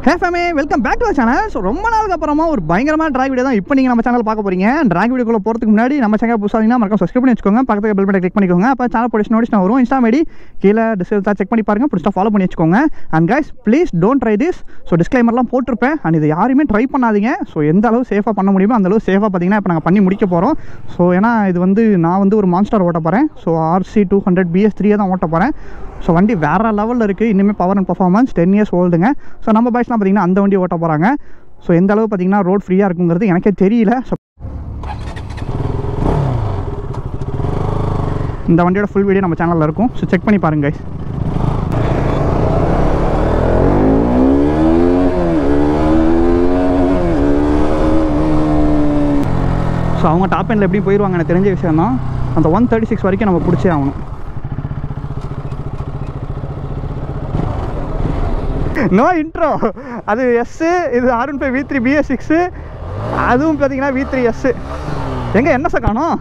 Hey family, welcome back to our channel. So ரொம்ப நாளுக்கு அப்புறமா ஒரு பயங்கரமான டிராக் வீடியோ தான் இப்போ நீங்க நம்ம சேனல் பார்க்க போறீங்க. டிராக் வீடியோக்குள்ள போறதுக்கு முன்னாடி நம்ம சேனல் புதுசா இருந்தா மறக்காம சப்ஸ்கிரைப் பண்ணி வச்சுக்கோங்க. பக்கத்துல பெல் பட்டனை கிளிக் பண்ணிக்கோங்க. அப்ப சேனல் போட நோட்டிஃபிகேஷன் வரும். இன்ஸ்டா ஐடி கீழ டிஸ்கிரிப்ஷன்ல செக் பண்ணி பாருங்க. புடிச்சா ஃபாலோ பண்ணி வச்சுக்கோங்க. And guys, please don't try this. So disclaimerலாம் போட்டுருப்பேன். and இது யாரையுமே ட்ரை பண்ணாதீங்க. So எந்த அளவு சேஃபா பண்ண முடியுமோ அந்த அளவு சேஃபா பாத்தீங்கன்னா இப்போ நாங்க பண்ணி முடிக்க போறோம். So ஏனா இது நான் ஒரு மான்ஸ்டர் ஓட்ட போறேன். So RC 200 BS3 தான் ஓட்ட போறேன். ஸோ வண்டி வேறு லெவலில் இருக்குது. இன்னுமே பவர் அண்ட் பர்ஃபார்மன்ஸ் 10 years ஓல்டுங்க. ஸோ நம்ம பாய்ஸ்லாம் பார்த்திங்கன்னா அந்த வண்டி ஓட்ட போகிறாங்க. ஸோ எந்த அளவு பார்த்திங்கன்னா ரோட் ஃப்ரீயாக இருக்குங்கிறது எனக்கே தெரியல. ஸோ இந்த வண்டியோட ஃபுல் வீடியோ நம்ம சேனலில் இருக்கும். ஸோ செக் பண்ணி பாருங்க guys. ஸோ அவங்க டாப் எண்டில் எப்படி போயிடுவாங்க எனக்கு தெரிஞ்ச விஷயம் தான். அந்த 136 வரைக்கும் நம்ம பிடிச்சே ஆகணும். No intro. அது எஸ், இது R15 V3 BS6, அதுவும் பார்த்தீங்கன்னா V3 எஸ். எங்க என்எஸ் காணோம்?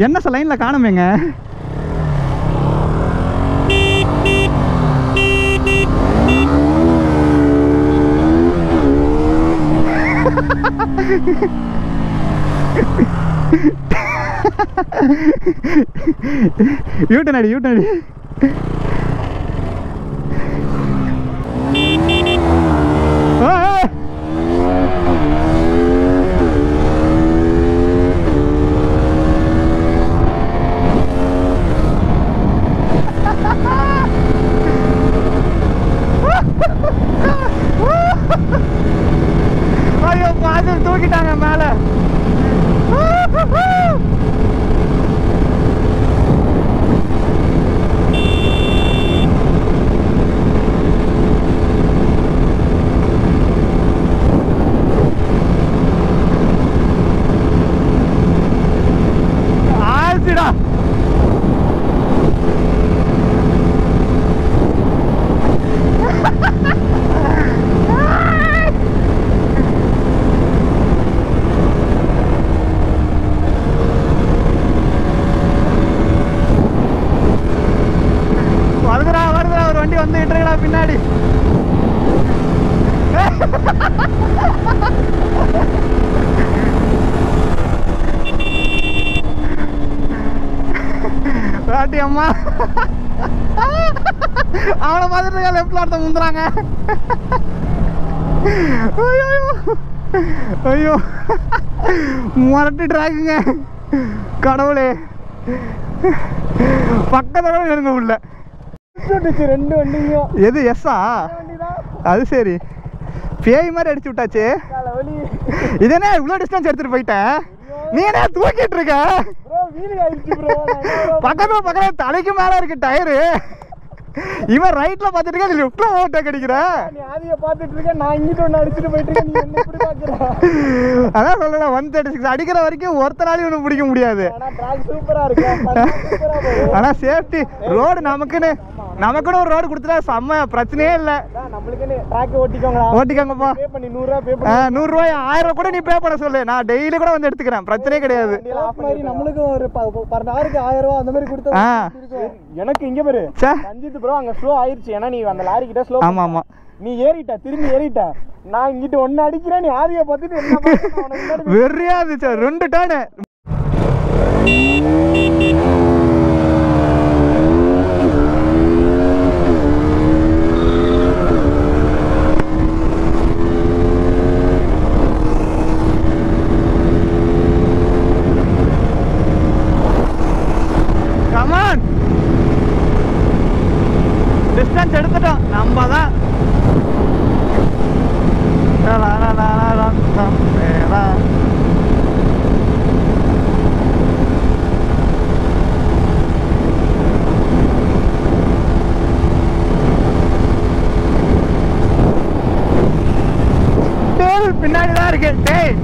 என்எஸ் லைனில் காணுமேங்க. யூட்டன் அடி. ஐயோ பாதில் தூக்கிட்டாங்க மேல. பின்னாடி பாட்டி அம்மா அவனை பார்த்துட்டு லெஃப்ட்ல ஒருத்த முந்துறாங்க. ஐயோ மரட்டு டிராக்குங்க கடவுளே. பக்கத்துல இருங்க உள்ள ரெண்டு வண்டியும். எது எஸ்ஸா? அது சரி, பேய் மாதிரி அடிச்சு விட்டாச்சு. இதனே இவ்வளோ டிஸ்டன்ஸ் எடுத்துட்டு போயிட்டேன். நீ என்ன தூக்கிட்டு இருக்க? பக்கத்துல தலைக்கு மேல இருக்கு டயரு. இவன் ரைட்ல பாத்துட்டு இருக்க, லெஃப்ட்ல ஓவர்டேக் அடிக்கிற. நீ ஆதிய பாத்துட்டு இருக்க, நான் இங்கிட்ட ஒன்னு அடிச்சிட்டு போயிட்டு இருக்க. நீ என்ன இப்படி பாக்குற? அதான் சொல்றேன், 136 அடிக்கிற வரைக்கும் ஒருத்தராலையும் ஒன்றும் பிடிக்க முடியாது. ஆனா ட்ராக் சூப்பரா இருக்கு. ஆனா சேஃப்டி ரோடு நமக்குன்னு ஒரு ரோடு கொடுத்துட்டா செம்ம பிரச்சனையே இல்லை. நம்மளுக்குன்னு ட்ராக் ஓட்டிக்கோங்கப்பா. $100 1000 கூட நீ பே பண்ண சொல்லு, நான் டெய்லி கூட வந்து எடுத்துக்கிறேன், பிரச்சனையே கிடையாது. நம்மளுக்கு ஒரு $1000 அந்த மாதிரி கொடுத்தா எனக்கு இங்க பாரு ரஞ்சித் ப்ரோ அங்க ஸ்லோ ஆயிருச்சு. ஏன்னா நீ அந்த லாரி கிட்ட ஸ்லோ. ஆமா நீ திரும்பி ஏறிட்ட, நான் இங்கிட்ட ஒன்னு அடிக்கிறேன். நீ ஆதிய பார்த்துட்டு என்ன வெறியா இருந்துச்சு. 2 டர்னு டிஸ்டன்ஸ் எடுத்துட்டோம் நம்ம தான். பின்னாடி தான் இருக்கு. டேய்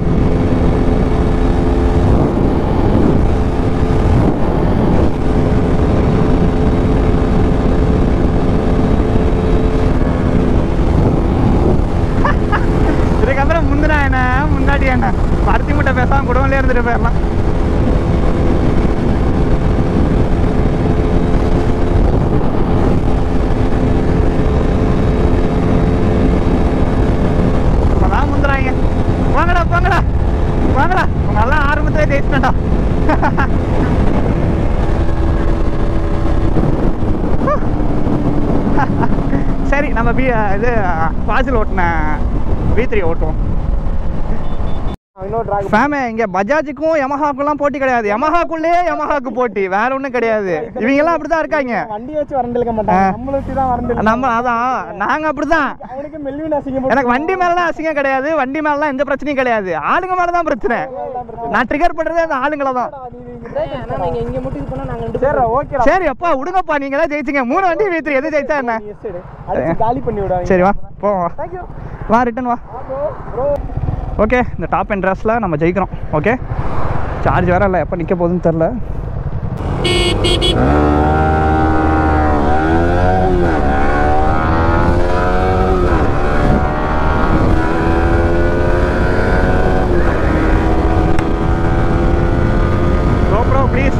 முன்னாடி என்ன பருத்தி முட்டை பேசாம குடவுல இருந்துட்டு போயிடலாம். நம்ம இது ஃபாசில் ஓட்டின V3 ஓட்டுவோம். ஃபேமே இங்கே பஜாஜுக்கும் யமஹாக்குலாம் போட்டி கிடையாது. யமஹாக்குள்ளேயே யமஹாக்கு போட்டி, வேற ஒன்றும் கிடையாது. இவங்கெல்லாம் அப்படி தான் இருக்காங்க. வண்டி வச்சு வரண்டிருக்க மாட்டாங்க. நம்ம அதான் நாங்கள் அப்படி தான். எனக்கு வண்டி மேலாம் அசிங்கம் கிடையாது, வண்டி மேலாம் எந்த பிரச்சனையும் கிடையாது. ஆளுங்க மேலே தான் பிரச்சனை. நான் ட்ரிகர் பண்ணுறதே அந்த ஆளுங்களை தான். சரி அப்பா விடுங்கப்பா, நீங்க தான் ஜெயிச்சிங்க. 3 வண்டி V3 எது ஜெயிச்சா என்ன? சரி வா போவோம், வா ரிட்டன் வா. ஓகே, இந்த டாப் அண்ட் ட்ரெஸ்ஸில் நம்ம ஜெயிக்கிறோம். ஓகே, சார்ஜ் வேறு இல்லை, எப்போ நிற்க போகுதுன்னு தெரில. GoPro please.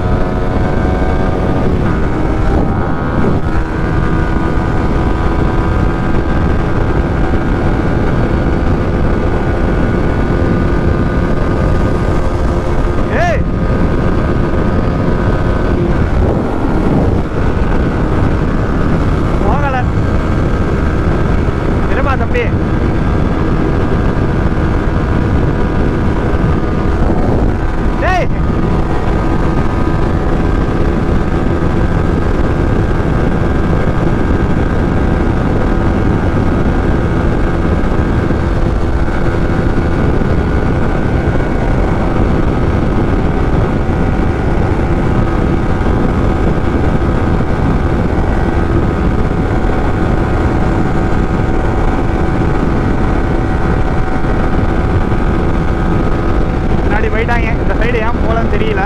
இந்த சைடு ஏன் போலன்னு தெரியல.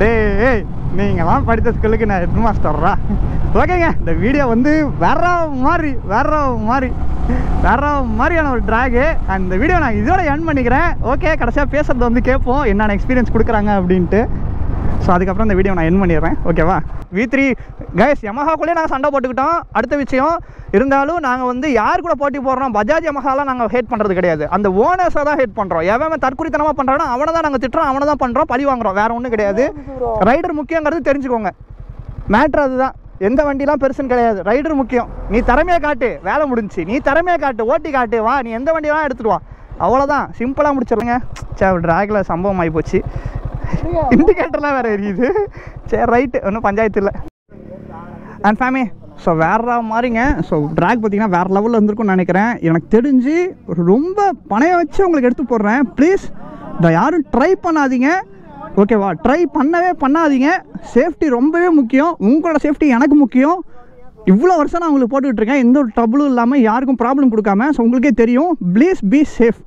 டேய் நீங்களாம் படித்த ஸ்கூலுக்கு நான் ஹெட் மாஸ்டர்ரா. ஓகேங்க, இந்த வீடியோ வந்து வேற மாதிரியான ஒரு ட்ராகு. அந்த வீடியோ நான் இதோட எண்ட் பண்ணிக்கிறேன். ஓகே, கடைசியாக பேசுறது வந்து கேட்போம் என்னென்ன எக்ஸ்பீரியன்ஸ் கொடுக்குறாங்க அப்படின்ட்டு. ஸோ அதுக்கப்புறம் இந்த வீடியோ நான் எண்ட் பண்ணிடுறேன். ஓகேவா? V3 கைஸ் யமஹாக்குள்ளேயே நாங்கள் சண்டை போட்டுக்கிட்டோம். அடுத்த விஷயம் இருந்தாலும் நாங்கள் வந்து யார் கூட போட்டி போடுறோம், பஜாஜ் யமஹாலாம் நாங்கள் ஹேட் பண்ணுறது கிடையாது. அந்த ஓனர்ஸை தான் ஹேட் பண்ணுறோம். எவன் தற்குறித்தனமாக பண்ணுறானோ அவனை தான் நாங்கள் திட்டுறோம், அவனை தான் பண்ணுறோம், பழி வாங்குறோம். வேறு ஒன்றும் கிடையாது. ரைடர் முக்கியங்கிறது தெரிஞ்சுக்கோங்க. மேட்ரு அதுதான். எந்த வண்டிலாம் பெருசுன்னு கிடையாது, ரைடர் முக்கியம். நீ திறமையை காட்டு, வேலை முடிஞ்சிச்சு. நீ திறமையை காட்டு, ஓட்டி காட்டு, வா நீ எந்த வண்டியெல்லாம் எடுத்துட்டு வா. அவ்வளோதான், சிம்பிளாக முடிச்சிடுங்க. சரி, ட்ராகில் சம்பவம் ஆகி போச்சு. இண்டிகேட்டர்லாம் வேறு எரியுது. சரி ரைட்டு, ஒன்றும் பஞ்சாயத்து இல்லை. அண்ட் ஃபேமி ஸோ வேறு மாதிரிங்க. ஸோ ட்ராக் பார்த்தீங்கன்னா வேறு லெவலில் இருந்திருக்கும்னு நினைக்கிறேன். எனக்கு தெரிஞ்சு ரொம்ப பணைய வச்சு உங்களுக்கு எடுத்து போடுறேன். ப்ளீஸ் இதை யாரும் ட்ரை பண்ணாதீங்க. ஓகேவா? ட்ரை பண்ணாதீங்க. சேஃப்டி ரொம்பவே முக்கியம். உங்களோட சேஃப்டி எனக்கு முக்கியம். இவ்வளோ வருஷம் நான் உங்களுக்கு போட்டுக்கிட்டுருக்கேன், எந்த ஒரு ட்ரபிளும் இல்லாமல், யாருக்கும் ப்ராப்ளம் கொடுக்காம. ஸோ உங்களுக்கே தெரியும். Please be safe.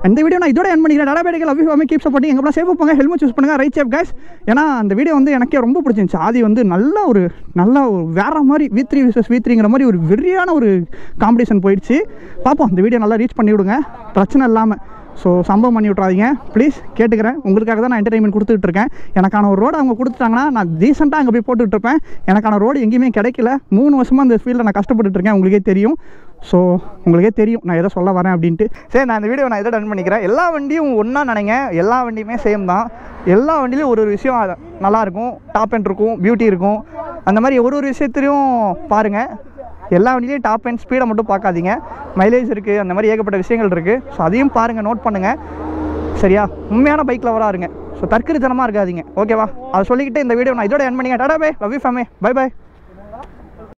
இந்த வீடியோ நான் இதோட எண்ட் பண்ணிக்கிறேன். டாடாபேடிக்கல் love you for me, keep supporting. எங்கெல்லாம் சேஃபாக போங்க, ஹெல்மெட் சூஸ் பண்ணுங்கள், ரைட் சேஃப் கைஸ். ஏன்னா அந்த வீடியோ வந்து எனக்கே ரொம்ப பிடிச்சிருந்துச்சு. ஆதி வந்து நல்ல ஒரு வேறு மாதிரி V3 vs V3ங்கிற மாதிரி ஒரு வெறியான ஒரு காம்படிஷன் போயிடுச்சு. பார்ப்போம், இந்த வீடியோ நல்லா ரீச் பண்ணி விடுங்க, பிரச்சனை இல்லாமல். ஸோ சம்பவம் பண்ணி விட்றாதீங்க ப்ளீஸ், கேட்டுக்கிறேன். உங்களுக்காக தான் நான் என்டர்டைன்மெண்ட் கொடுத்துட்டு இருக்கேன். எனக்கான ஒரு ரோடு அவங்க கொடுத்துட்டாங்கன்னா நான் டீசெண்டாக அங்கே போய் போட்டுட்ருப்பேன். எனக்கான ரோடு எங்கேயுமே கிடைக்கல. 3 வருஷமாக அந்த ஃபீல்டில் நான் கஷ்டப்பட்டுருக்கேன், உங்களுக்கே தெரியும். ஸோ உங்களுக்கே தெரியும் நான் எதை சொல்ல வரேன் அப்படின்ட்டு. சரி, நான் இந்த வீடியோ நான் எதை டன் பண்ணிக்கிறேன். எல்லா வண்டியும் ஒன்றா நினைங்க, எல்லா வண்டியுமே சேம் தான். எல்லா வண்டியிலையும் ஒரு விஷயம் நல்லாயிருக்கும், டாப் எண்ட் இருக்கும், பியூட்டி இருக்கும். அந்த மாதிரி ஒரு விஷயத்துலையும் பாருங்கள். எல்லா வண்டியிலையும் டாப் எண்ட் ஸ்பீடை மட்டும் பார்க்காதீங்க, மைலேஜ் இருக்குது, அந்த மாதிரி ஏகப்பட்ட விஷயங்கள் இருக்குது. ஸோ அதையும் பாருங்கள், நோட் பண்ணுங்கள். சரியா? உண்மையான பைக் லவராக இருங்க. ஸோ தற்கொலைத்தனமாக இருக்காதீங்க. ஓகேவா? அதை சொல்லிக்கிட்டு இந்த வீடியோ நான் இதோட என் பண்ணிங்க. Tata bye, love you fam, bye by.